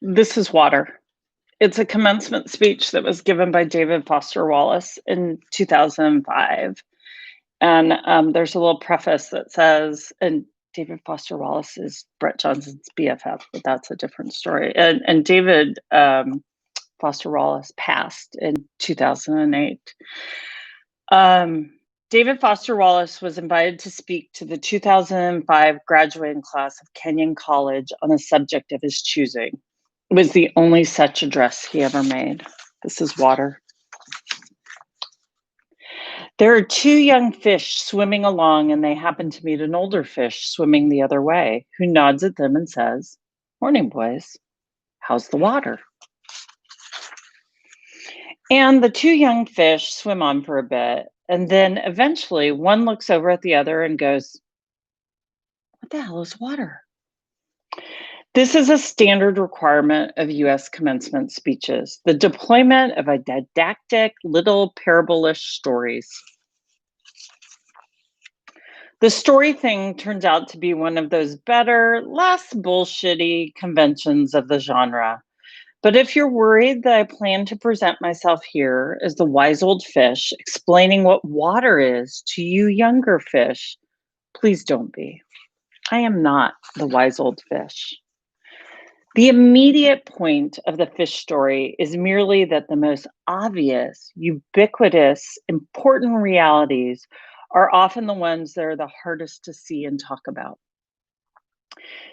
This is water. It's a commencement speech that was given by David Foster Wallace in 2005. And there's a little preface that says, and David Foster Wallace is Brett Johnson's BFF, but that's a different story. And David Foster Wallace passed in 2008. David Foster Wallace was invited to speak to the 2005 graduating class of Kenyon College on a subject of his choosing. It was the only such address he ever made. This is water. There are two young fish swimming along, and they happen to meet an older fish swimming the other way, who nods at them and says, "Morning, boys. How's the water?" And the two young fish swim on for a bit, and then eventually one looks over at the other and goes, "What the hell is water?" This is a standard requirement of US commencement speeches, the deployment of a didactic little parable-ish stories. The story thing turns out to be one of those better, less bullshitty conventions of the genre. But if you're worried that I plan to present myself here as the wise old fish explaining what water is to you younger fish, please don't be. I am not the wise old fish. The immediate point of the fish story is merely that the most obvious, ubiquitous, important realities are often the ones that are the hardest to see and talk about.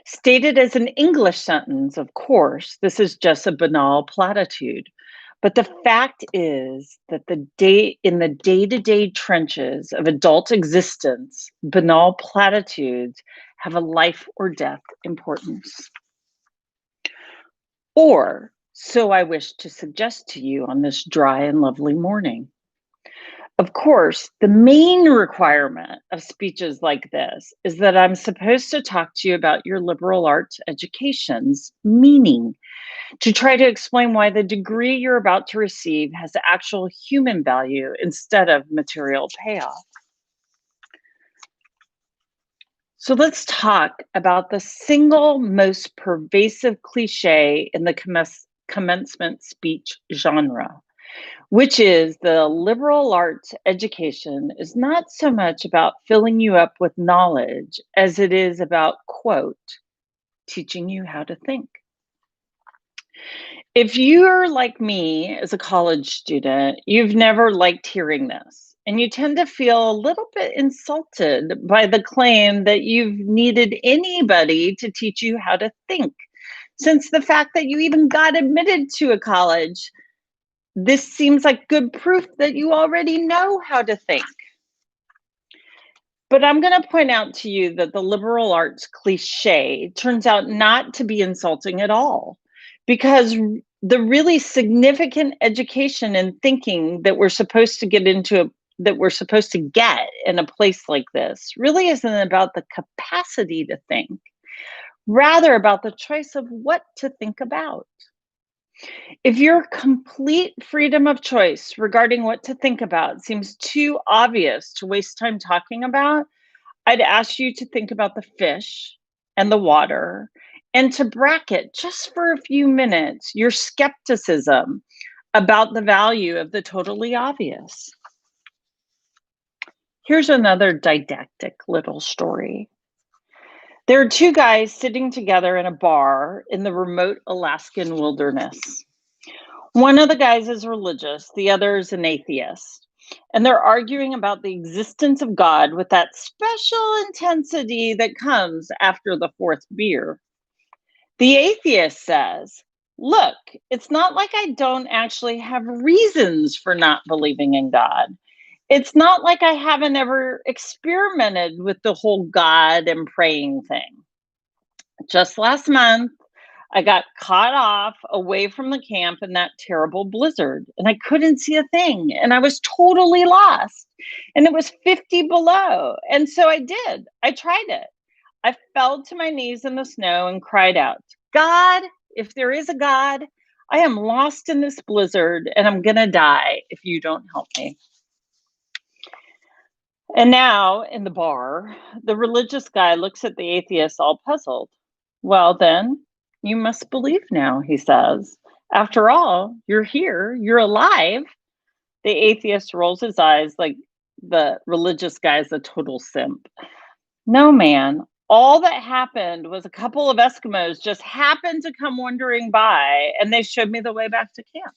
Stated as an English sentence, of course, this is just a banal platitude. But the fact is that in the day-to-day trenches of adult existence, banal platitudes have a life or death importance. Or so I wish to suggest to you on this dry and lovely morning. Of course, the main requirement of speeches like this is that I'm supposed to talk to you about your liberal arts education's meaning, to try to explain why the degree you're about to receive has actual human value instead of material payoff. So let's talk about the single most pervasive cliche in the commencement speech genre, which is the liberal arts education is not so much about filling you up with knowledge as it is about, quote, teaching you how to think. If you're like me as a college student, you've never liked hearing this, and you tend to feel a little bit insulted by the claim that you've needed anybody to teach you how to think, since the fact that you even got admitted to a college, this seems like good proof that you already know how to think. But I'm going to point out to you that the liberal arts cliche turns out not to be insulting at all, because the really significant education and thinking that we're supposed to get in a place like this really isn't about the capacity to think, rather about the choice of what to think about. If your complete freedom of choice regarding what to think about seems too obvious to waste time talking about, I'd ask you to think about the fish and the water, and to bracket just for a few minutes your skepticism about the value of the totally obvious. Here's another didactic little story. There are two guys sitting together in a bar in the remote Alaskan wilderness. One of the guys is religious, the other is an atheist. And they're arguing about the existence of God with that special intensity that comes after the fourth beer. The atheist says, "Look, it's not like I don't actually have reasons for not believing in God. It's not like I haven't ever experimented with the whole God and praying thing. Just last month, I got caught off away from the camp in that terrible blizzard, and I couldn't see a thing, and I was totally lost, and it was 50 below. And so I did. I tried it. I fell to my knees in the snow and cried out, 'God, if there is a God, I am lost in this blizzard, and I'm going to die if you don't help me.' And now in the bar, the religious guy looks at the atheist all puzzled. 'Well, then, You must believe now, he says. After all, you're here, you're alive. The atheist rolls his eyes like the religious guy's a total simp. No, man. All that happened was a couple of Eskimos just happened to come wandering by and they showed me the way back to camp.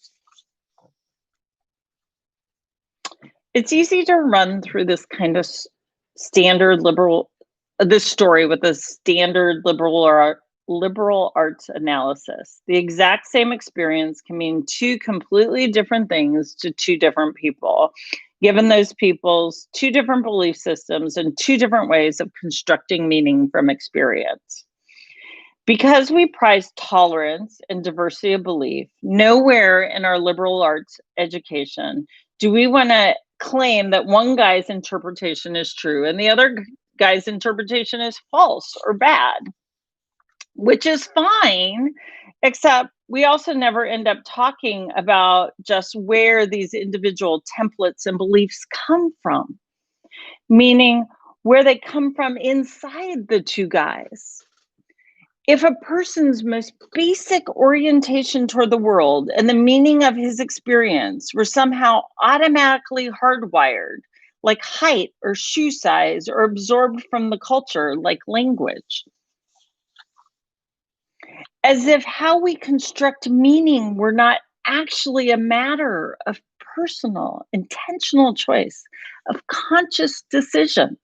It's easy to run through this kind of standard liberal, this story with a standard liberal arts analysis. The exact same experience can mean two completely different things to two different people, given those people's two different belief systems and two different ways of constructing meaning from experience. Because we prize tolerance and diversity of belief, nowhere in our liberal arts education do we want to claim that one guy's interpretation is true and the other guy's interpretation is false or bad, which is fine, except we also never end up talking about just where these individual templates and beliefs come from, meaning where they come from inside the two guys. If a person's most basic orientation toward the world and the meaning of his experience were somehow automatically hardwired, like height or shoe size, or absorbed from the culture, like language, as if how we construct meaning were not actually a matter of personal, intentional choice, of conscious decision.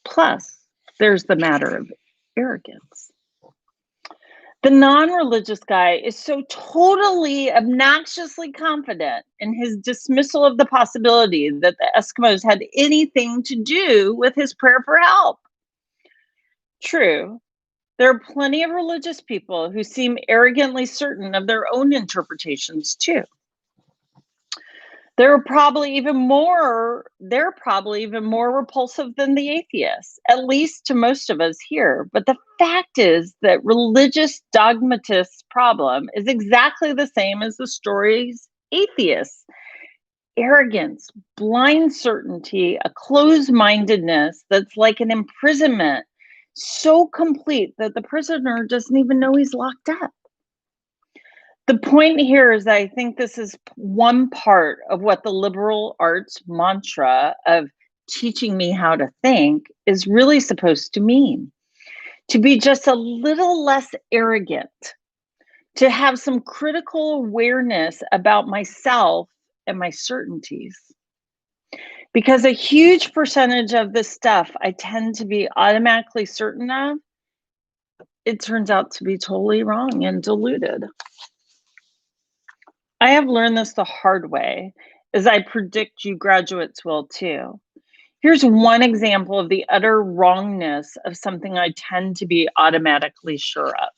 Plus, there's the matter of arrogance. The non-religious guy is so totally obnoxiously confident in his dismissal of the possibility that the Eskimos had anything to do with his prayer for help. True, there are plenty of religious people who seem arrogantly certain of their own interpretations too. They're probably even more repulsive than the atheists, at least to most of us here. But the fact is that religious dogmatists' problem is exactly the same as the story's atheists. Arrogance, blind certainty, a closed-mindedness that's like an imprisonment, so complete that the prisoner doesn't even know he's locked up. The point here is that I think this is one part of what the liberal arts mantra of teaching me how to think is really supposed to mean. To be just a little less arrogant, to have some critical awareness about myself and my certainties. Because a huge percentage of the stuff I tend to be automatically certain of, it turns out to be totally wrong and diluted. I have learned this the hard way, as I predict you graduates will too. Here's one example of the utter wrongness of something I tend to be automatically sure of.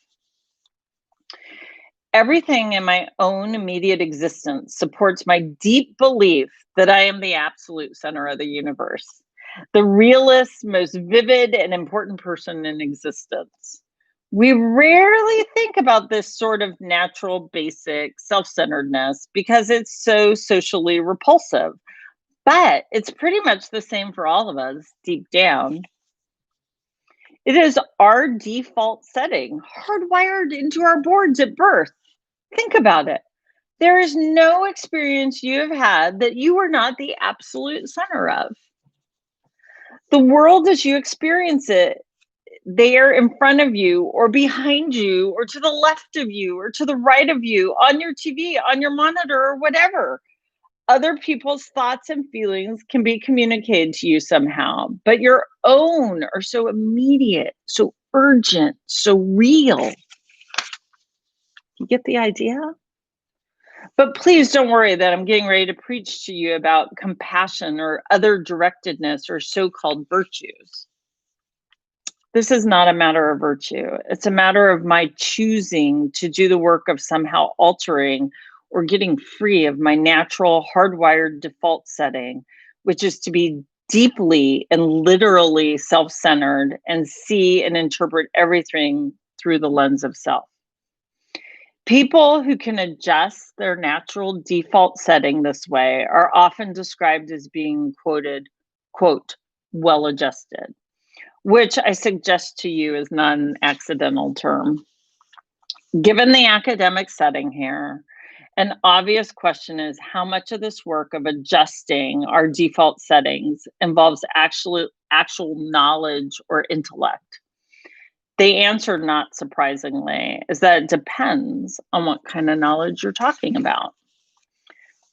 Everything in my own immediate existence supports my deep belief that I am the absolute center of the universe, the realest, most vivid, and important person in existence. We rarely think about this sort of natural, basic self-centeredness because it's so socially repulsive. But it's pretty much the same for all of us deep down. It is our default setting, hardwired into our boards at birth. Think about it. There is no experience you have had that you are not the absolute center of. The world as you experience it, there in front of you or behind you or to the left of you or to the right of you, on your TV, on your monitor, or whatever. Other people's thoughts and feelings can be communicated to you somehow, but your own are so immediate, so urgent, so real. You get the idea? But please don't worry that I'm getting ready to preach to you about compassion or other directedness or so-called virtues. This is not a matter of virtue. It's a matter of my choosing to do the work of somehow altering or getting free of my natural hardwired default setting, which is to be deeply and literally self-centered and see and interpret everything through the lens of self. People who can adjust their natural default setting this way are often described as being quote, well-adjusted. which I suggest to you is not an accidental term. Given the academic setting here, an obvious question is how much of this work of adjusting our default settings involves actual knowledge or intellect? The answer, not surprisingly, is that it depends on what kind of knowledge you're talking about.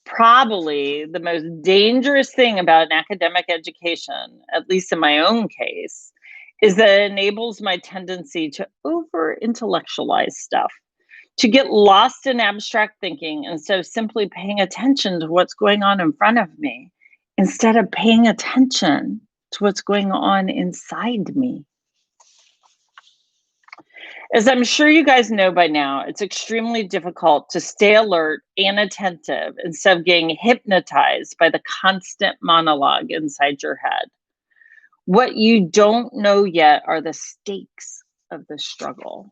Probably the most dangerous thing about an academic education, at least in my own case, is that it enables my tendency to over intellectualize stuff, to get lost in abstract thinking instead of simply paying attention to what's going on in front of me, instead of paying attention to what's going on inside me. As I'm sure you guys know by now, it's extremely difficult to stay alert and attentive instead of getting hypnotized by the constant monologue inside your head. What you don't know yet are the stakes of the struggle.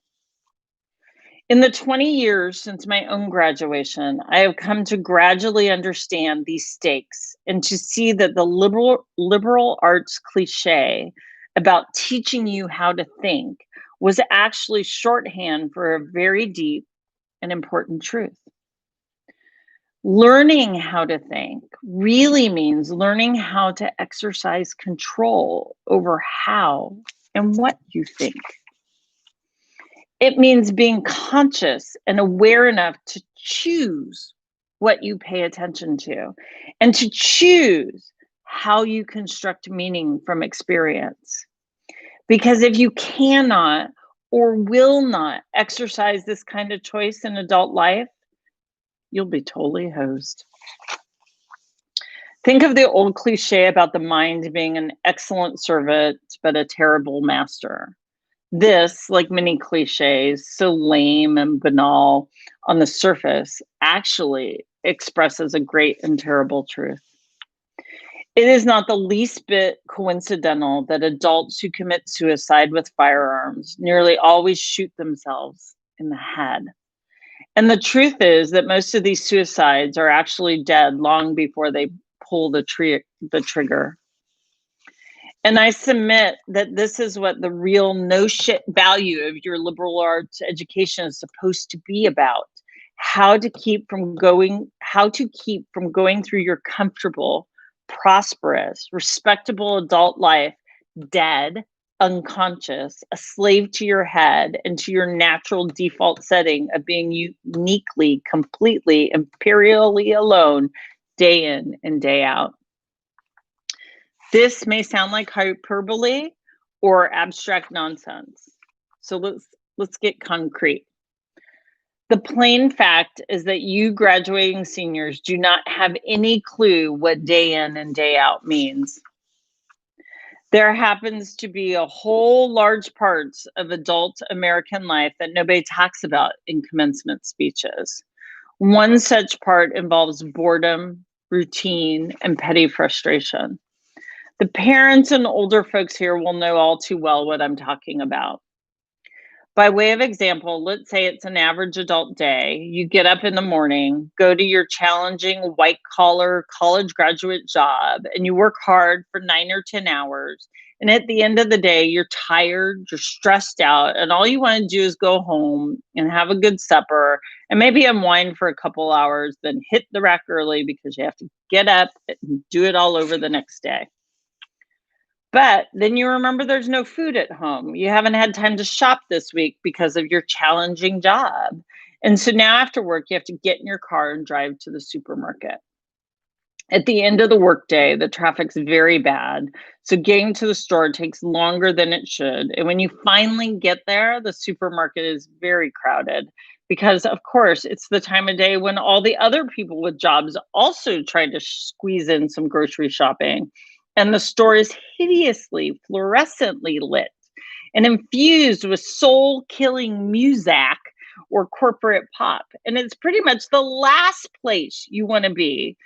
In the 20 years since my own graduation, I have come to gradually understand these stakes and to see that the liberal arts cliche about teaching you how to think was actually shorthand for a very deep and important truth. Learning how to think really means learning how to exercise control over how and what you think. It means being conscious and aware enough to choose what you pay attention to and to choose how you construct meaning from experience. Because if you cannot or will not exercise this kind of choice in adult life, you'll be totally hosed. Think of the old cliche about the mind being an excellent servant, but a terrible master. This, like many cliches, so lame and banal on the surface, actually expresses a great and terrible truth. It is not the least bit coincidental that adults who commit suicide with firearms nearly always shoot themselves in the head. And the truth is that most of these suicides are actually dead long before they pull the trigger. And I submit that this is what the real no shit value of your liberal arts education is supposed to be about. How to keep from going through your comfortable, prosperous, respectable adult life dead, unconscious, a slave to your head and to your natural default setting of being uniquely, completely, imperially alone day in and day out. This may sound like hyperbole or abstract nonsense. So let's get concrete. The plain fact is that you graduating seniors do not have any clue what day in and day out means. There happens to be a whole large parts of adult American life that nobody talks about in commencement speeches. One such part involves boredom, routine, and petty frustration. The parents and older folks here will know all too well what I'm talking about. By way of example, let's say it's an average adult day. You get up in the morning, go to your challenging white collar college graduate job, and you work hard for 9 or 10 hours. And at the end of the day, you're tired, you're stressed out, and all you want to do is go home and have a good supper and maybe unwind for a couple hours, then hit the rack early because you have to get up and do it all over the next day. But then you remember there's no food at home. You haven't had time to shop this week because of your challenging job. And so now after work, you have to get in your car and drive to the supermarket. At the end of the workday, the traffic's very bad. So getting to the store takes longer than it should. And when you finally get there, the supermarket is very crowded because, of course, it's the time of day when all the other people with jobs also try to squeeze in some grocery shopping. And the store is hideously, fluorescently lit and infused with soul-killing music or corporate pop. And it's pretty much the last place you want to be.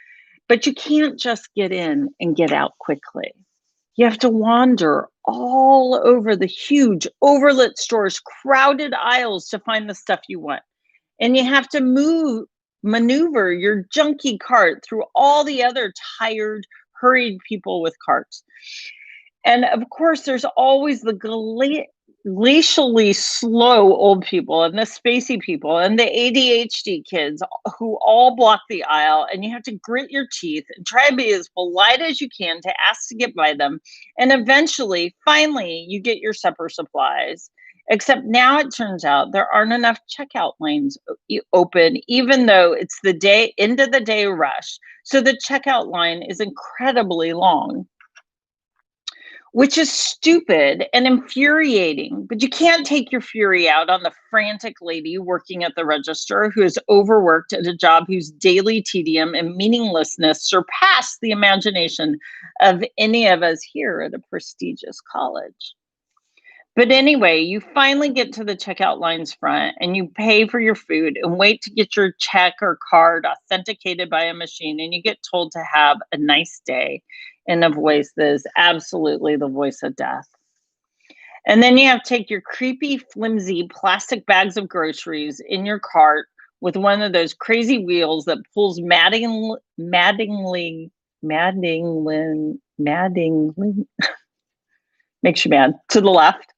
But you can't just get in and get out quickly. You have to wander all over the huge, overlit stores, crowded aisles to find the stuff you want. And you have to maneuver your junky cart through all the other tired, hurried people with carts. And of course, there's always the glacially slow old people and the spacey people and the ADHD kids who all block the aisle, and you have to grit your teeth and try to be as polite as you can to ask to get by them. And eventually, finally, you get your supper supplies. Except now it turns out there aren't enough checkout lanes open, even though it's the end of the day rush. So the checkout line is incredibly long, which is stupid and infuriating. But you can't take your fury out on the frantic lady working at the register who is overworked at a job whose daily tedium and meaninglessness surpass the imagination of any of us here at a prestigious college. But anyway, you finally get to the checkout line's front and you pay for your food and wait to get your check or card authenticated by a machine, and you get told to have a nice day in a voice that is absolutely the voice of death. And then you have to take your creepy, flimsy plastic bags of groceries in your cart with one of those crazy wheels that pulls maddeningly makes you mad, to the left,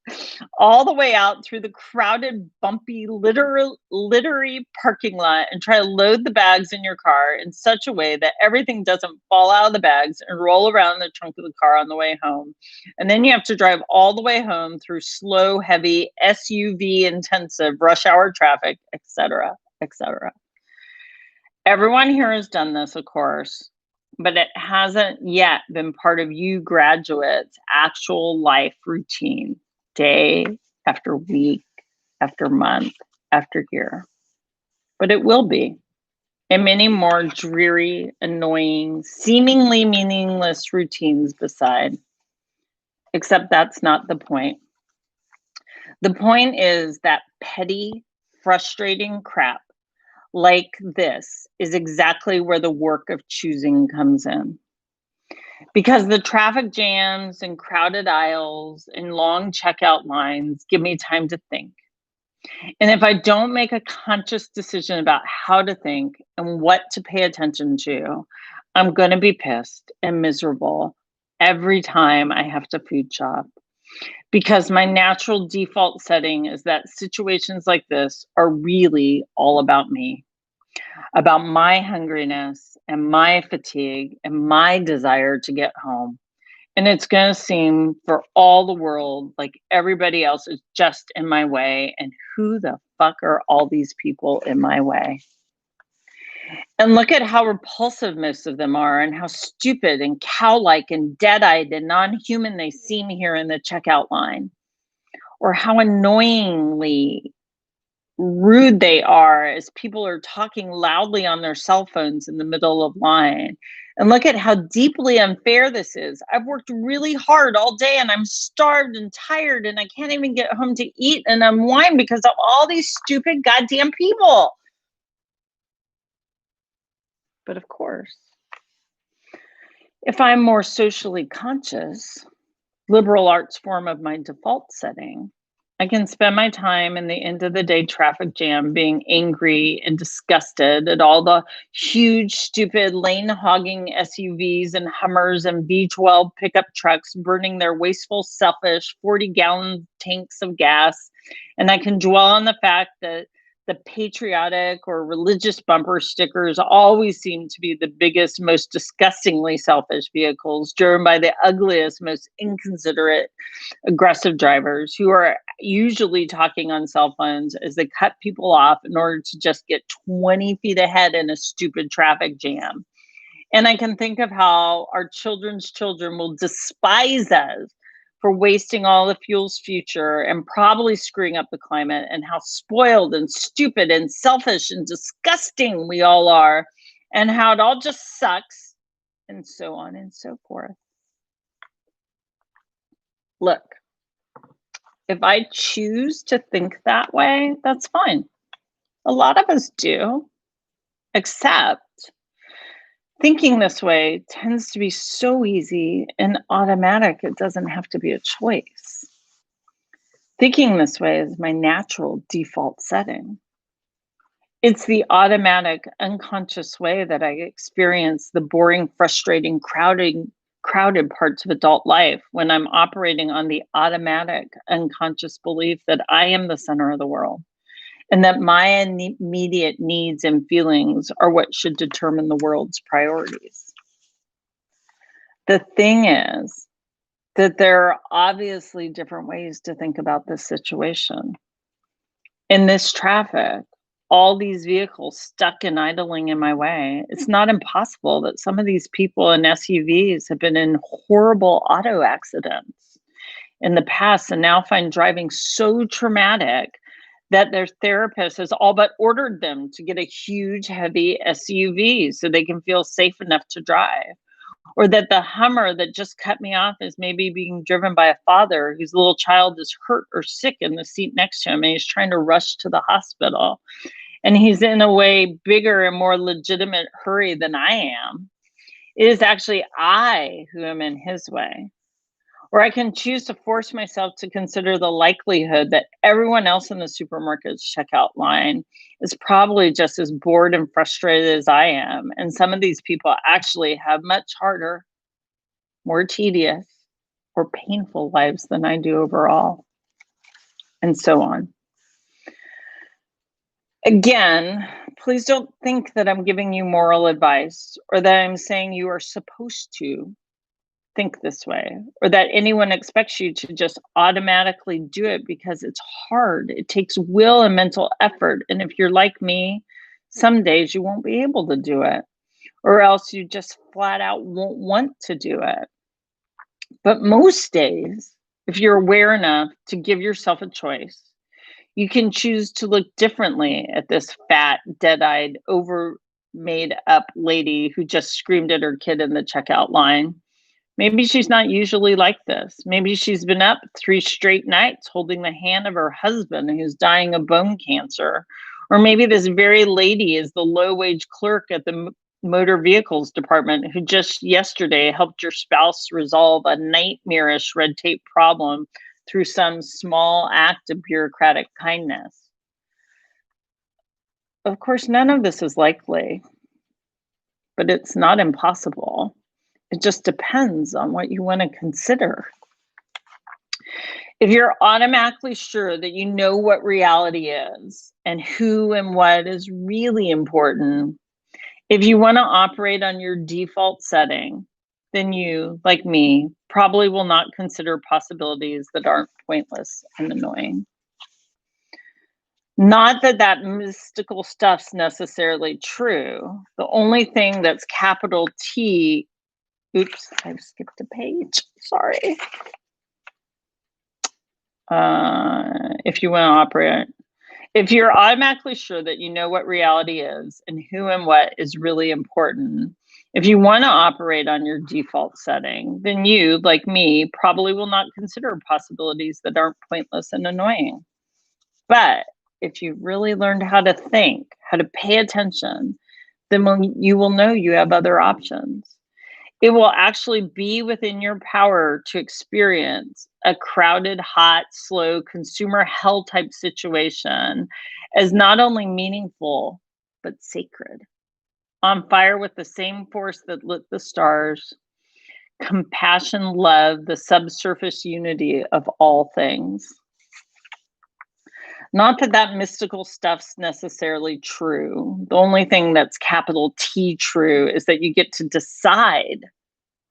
all the way out through the crowded, bumpy, littery parking lot, and try to load the bags in your car in such a way that everything doesn't fall out of the bags and roll around in the trunk of the car on the way home. And then you have to drive all the way home through slow, heavy, SUV intensive rush hour traffic, etc., etc. Everyone here has done this, of course, but it hasn't yet been part of you graduates' actual life routine, day after week, after month, after year. But it will be, and many more dreary, annoying, seemingly meaningless routines beside. Except that's not the point. The point is that petty, frustrating crap like this is exactly where the work of choosing comes in. Because the traffic jams and crowded aisles and long checkout lines give me time to think. And if I don't make a conscious decision about how to think and what to pay attention to, I'm going to be pissed and miserable every time I have to food shop. Because my natural default setting is that situations like this are really all about me, about my hungriness and my fatigue and my desire to get home. And it's going to seem for all the world like everybody else is just in my way. And who the fuck are all these people in my way? And look at how repulsive most of them are, and how stupid and cow-like and dead-eyed and non-human they seem here in the checkout line. Or how annoyingly rude they are as people are talking loudly on their cell phones in the middle of line. And look at how deeply unfair this is. I've worked really hard all day and I'm starved and tired and I can't even get home to eat and unwind because of all these stupid goddamn people. But of course, if I'm more socially conscious, liberal arts form of my default setting, I can spend my time in the end of the day traffic jam being angry and disgusted at all the huge, stupid, lane hogging SUVs and Hummers and V12 pickup trucks burning their wasteful, selfish 40-gallon tanks of gas. And I can dwell on the fact that the patriotic or religious bumper stickers always seem to be the biggest, most disgustingly selfish vehicles driven by the ugliest, most inconsiderate, aggressive drivers who are usually talking on cell phones as they cut people off in order to just get 20 feet ahead in a stupid traffic jam. And I can think of how our children's children will despise us for wasting all the fuel's future and probably screwing up the climate, and how spoiled and stupid and selfish and disgusting we all are, and how it all just sucks, and so on and so forth. Look, if I choose to think that way, that's fine. A lot of us do, except thinking this way tends to be so easy and automatic, it doesn't have to be a choice. Thinking this way is my natural default setting. It's the automatic, unconscious way that I experience the boring, frustrating, crowding crowded parts of adult life when I'm operating on the automatic, unconscious belief that I am the center of the world and that my immediate needs and feelings are what should determine the world's priorities. The thing is that there are obviously different ways to think about this situation. In this traffic, all these vehicles stuck and idling in my way, it's not impossible that some of these people in SUVs have been in horrible auto accidents in the past and now find driving so traumatic that their therapist has all but ordered them to get a huge, heavy SUV so they can feel safe enough to drive. Or that the Hummer that just cut me off is maybe being driven by a father whose little child is hurt or sick in the seat next to him and he's trying to rush to the hospital. And he's in a way bigger and more legitimate hurry than I am. It is actually I who am in his way. Or I can choose to force myself to consider the likelihood that everyone else in the supermarket's checkout line is probably just as bored and frustrated as I am. And some of these people actually have much harder, more tedious, or painful lives than I do overall, and so on. Again, please don't think that I'm giving you moral advice or that I'm saying you are supposed to think this way or that anyone expects you to just automatically do it because it's hard. It takes will and mental effort. And if you're like me, some days you won't be able to do it, or else you just flat out won't want to do it. But most days, if you're aware enough to give yourself a choice, you can choose to look differently at this fat, dead-eyed, over-made up lady who just screamed at her kid in the checkout line. Maybe she's not usually like this. Maybe she's been up 3 straight nights holding the hand of her husband who's dying of bone cancer. Or maybe this very lady is the low-wage clerk at the motor vehicles department who just yesterday helped your spouse resolve a nightmarish red tape problem through some small act of bureaucratic kindness. Of course, none of this is likely, but it's not impossible. It just depends on what you want to consider. If you're automatically sure that you know what reality is and who and what is really important, if you want to operate on your default setting, then you, like me, probably will not consider possibilities that aren't pointless and annoying. Not that that mystical stuff's necessarily true. The only thing that's capital T, oops, I've skipped a page, sorry. If you want to operate, if you're automatically sure that you know what reality is and who and what is really important, if you want to operate on your default setting, then you, like me, probably will not consider possibilities that aren't pointless and annoying. But if you've really learned how to think, how to pay attention, then you will know you have other options. It will actually be within your power to experience a crowded, hot, slow, consumer hell type situation as not only meaningful, but sacred. On fire with the same force that lit the stars, compassion, love, the subsurface unity of all things. Not that that mystical stuff's necessarily true. The only thing that's capital T true is that you get to decide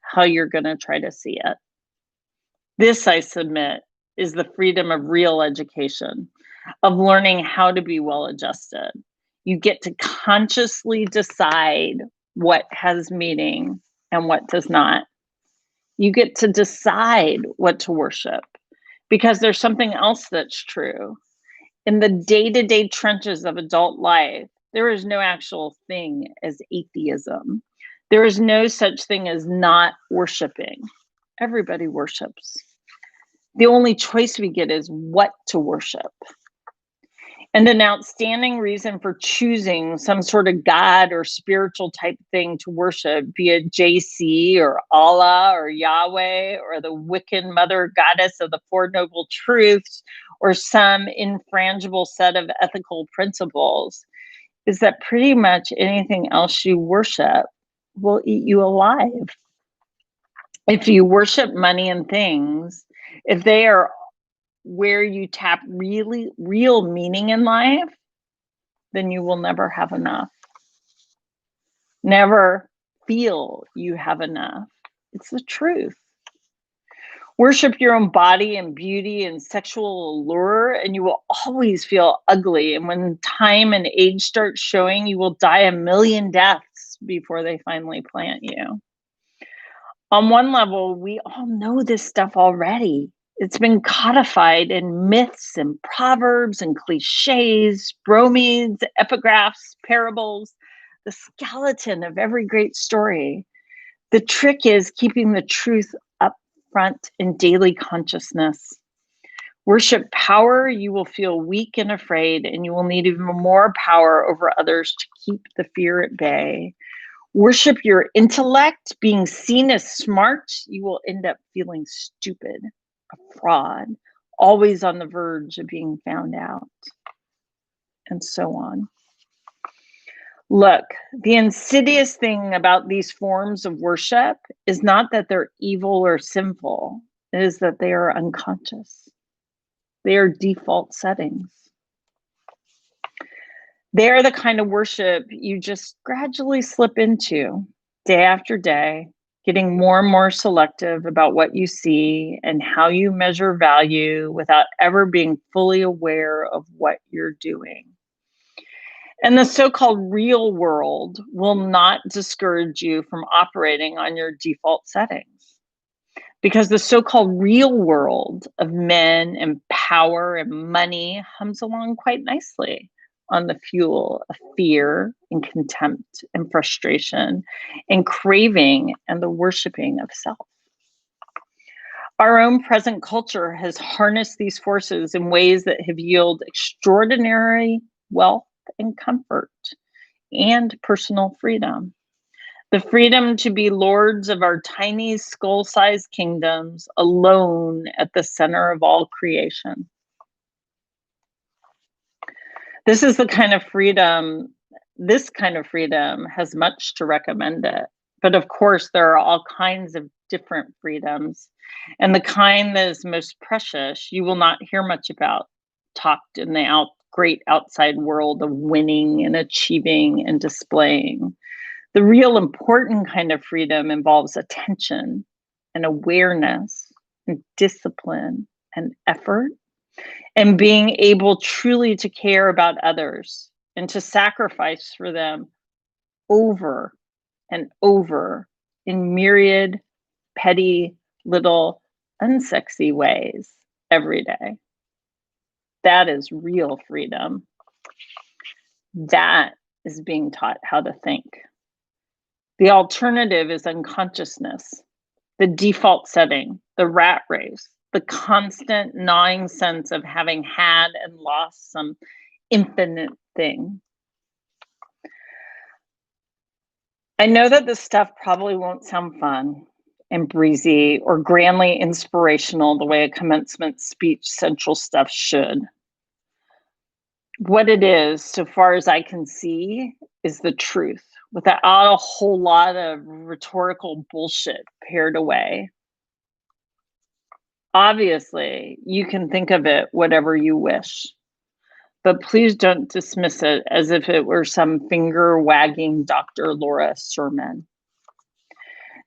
how you're going to try to see it. This, I submit, is the freedom of real education, of learning how to be well adjusted. You get to consciously decide what has meaning and what does not. You get to decide what to worship because there's something else that's true. In the day-to-day trenches of adult life, there is no actual thing as atheism. There is no such thing as not worshiping. Everybody worships. The only choice we get is what to worship. And an outstanding reason for choosing some sort of God or spiritual type thing to worship, be it JC or Allah or Yahweh or the Wiccan mother goddess of the Four Noble Truths or some infrangible set of ethical principles, is that pretty much anything else you worship will eat you alive. If you worship money and things, if they are where you tap really real meaning in life, then you will never have enough. Never feel you have enough. It's the truth. Worship your own body and beauty and sexual allure, and you will always feel ugly. And when time and age start showing, you will die a million deaths before they finally plant you. On one level, we all know this stuff already. It's been codified in myths and proverbs and cliches, bromides, epigraphs, parables, the skeleton of every great story. The trick is keeping the truth up front in daily consciousness. Worship power, you will feel weak and afraid, and you will need even more power over others to keep the fear at bay. Worship your intellect, being seen as smart, you will end up feeling stupid, a fraud, always on the verge of being found out, and so on. Look, the insidious thing about these forms of worship is not that they're evil or sinful, it is that they are unconscious. They are default settings. They're the kind of worship you just gradually slip into day after day, getting more and more selective about what you see and how you measure value without ever being fully aware of what you're doing. And the so-called real world will not discourage you from operating on your default settings, because the so-called real world of men and power and money hums along quite nicely on the fuel of fear and contempt and frustration and craving and the worshiping of self. Our own present culture has harnessed these forces in ways that have yielded extraordinary wealth and comfort and personal freedom. The freedom to be lords of our tiny skull-sized kingdoms, alone at the center of all creation. This kind of freedom has much to recommend it. But of course, there are all kinds of different freedoms. And the kind that is most precious, you will not hear much about talked in the great outside world of winning and achieving and displaying. The real important kind of freedom involves attention and awareness and discipline and effort and being able truly to care about others and to sacrifice for them over and over in myriad, petty, little, unsexy ways every day. That is real freedom. That is being taught how to think. The alternative is unconsciousness, the default setting, the rat race, the constant gnawing sense of having had and lost some infinite thing. I know that this stuff probably won't sound fun and breezy or grandly inspirational the way a commencement speech central stuff should. What it is, so far as I can see, is the truth, without a whole lot of rhetorical bullshit paired away. Obviously, you can think of it whatever you wish, but please don't dismiss it as if it were some finger-wagging Dr. Laura sermon.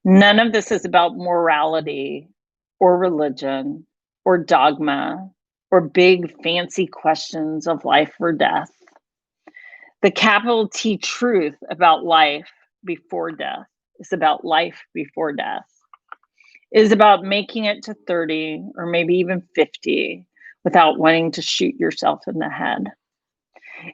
None of this is about morality or religion or dogma or big fancy questions of life or death. The capital T truth about life before death is about life before death. It is about making it to 30 or maybe even 50 without wanting to shoot yourself in the head.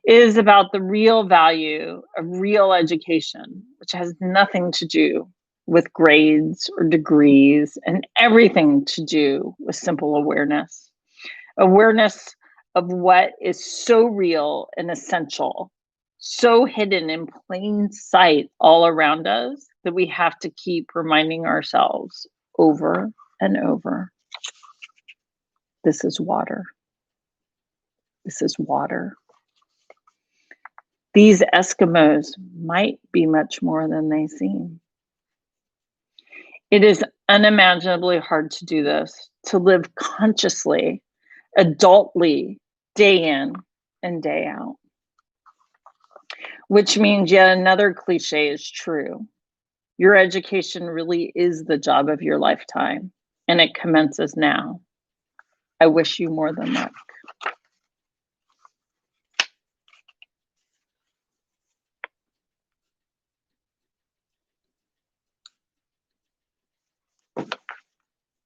It is about the real value of real education, which has nothing to do with grades or degrees and everything to do with simple awareness. Awareness of what is so real and essential, so hidden in plain sight all around us that we have to keep reminding ourselves over and over. This is water. This is water. These Eskimos might be much more than they seem. It is unimaginably hard to do this, to live consciously, adultly, day in and day out. Which means yet another cliche is true. Your education really is the job of your lifetime, and it commences now. I wish you more than luck.